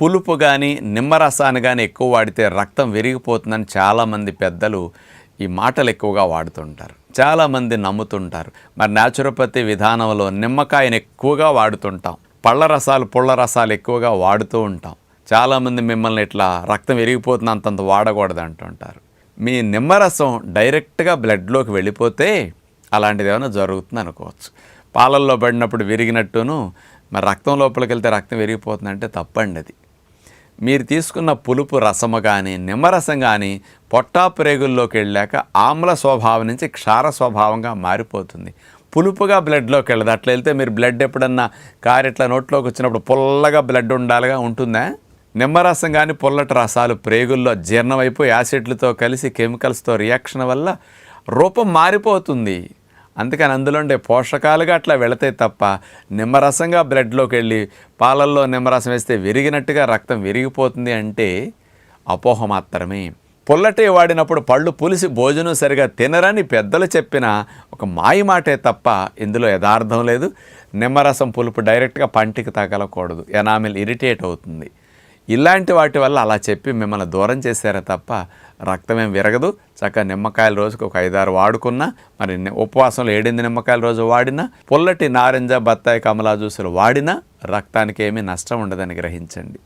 పులుపు కానీ నిమ్మరసాన్ని కానీ ఎక్కువ వాడితే రక్తం విరిగిపోతుందని చాలామంది పెద్దలు ఈ మాటలు ఎక్కువగా వాడుతుంటారు. చాలామంది నమ్ముతుంటారు. మరి న్యాచురోపతి విధానంలో నిమ్మకాయని ఎక్కువగా వాడుతుంటాం, పళ్ళ రసాలు పుల్ల రసాలు ఎక్కువగా వాడుతూ ఉంటాం. చాలామంది మిమ్మల్ని ఇట్లా రక్తం విరిగిపోతుంది అంతంత వాడకూడదు అంటుంటారు. మీ నిమ్మరసం డైరెక్ట్గా బ్లడ్లోకి వెళ్ళిపోతే అలాంటిది ఏమైనా జరుగుతుంది అనుకోవచ్చు. పాలల్లో పడినప్పుడు విరిగినట్టును మరి రక్తం లోపలికి వెళ్తే రక్తం విరిగిపోతుందంటే తప్పండి. అది మీరు తీసుకున్న పులుపు రసము కానీ నిమ్మరసం కానీ పొట్టాప్రేగుల్లోకి వెళ్ళాక ఆమ్ల స్వభావం నుంచి క్షార స్వభావంగా మారిపోతుంది. పులుపుగా బ్లడ్లోకి వెళ్ళదు. అట్లా వెళ్తే మీరు బ్లడ్ ఎప్పుడన్నా కారెట్లా నోట్లోకి వచ్చినప్పుడు పుల్లగా బ్లడ్ ఉండాలిగా ఉంటుందా? నిమ్మరసం కానీ పుల్లటి రసాలు ప్రేగుల్లో జీర్ణమైపోయి యాసిడ్లతో కలిసి కెమికల్స్తో రియాక్షన్ వల్ల రూపం మారిపోతుంది. అందుకని అందులో ఉండే పోషకాలుగా అట్లా వెళతాయి తప్ప నిమ్మరసంగా బ్లడ్లోకి వెళ్ళి పాలల్లో నిమ్మరసం వేస్తే విరిగినట్టుగా రక్తం విరిగిపోతుంది అంటే అపోహ మాత్రమే. పుల్లటి వాడినప్పుడు పళ్ళు పులిసి భోజనం సరిగా తినరని పెద్దలు చెప్పిన ఒక మాయ మాటే తప్ప ఇందులో యథార్థం లేదు. నిమ్మరసం పులుపు డైరెక్ట్గా పంటికి తగలకూడదు, ఎనామిల్ ఇరిటేట్ అవుతుంది. ఇలాంటి వాటి వల్ల అలా చెప్పి మిమ్మల్ని దూరం చేశారే తప్ప రక్తమేం విరగదు. చక్కగా నిమ్మకాయల రోజుకు ఒక 5-6 వాడుకున్నా, మరి ఉపవాసంలో 7-8 నిమ్మకాయల రోజు వాడినా, పుల్లటి నారింజ బత్తాయి కమలా జ్యూసులు వాడినా రక్తానికి ఏమీ నష్టం ఉండదని గ్రహించండి.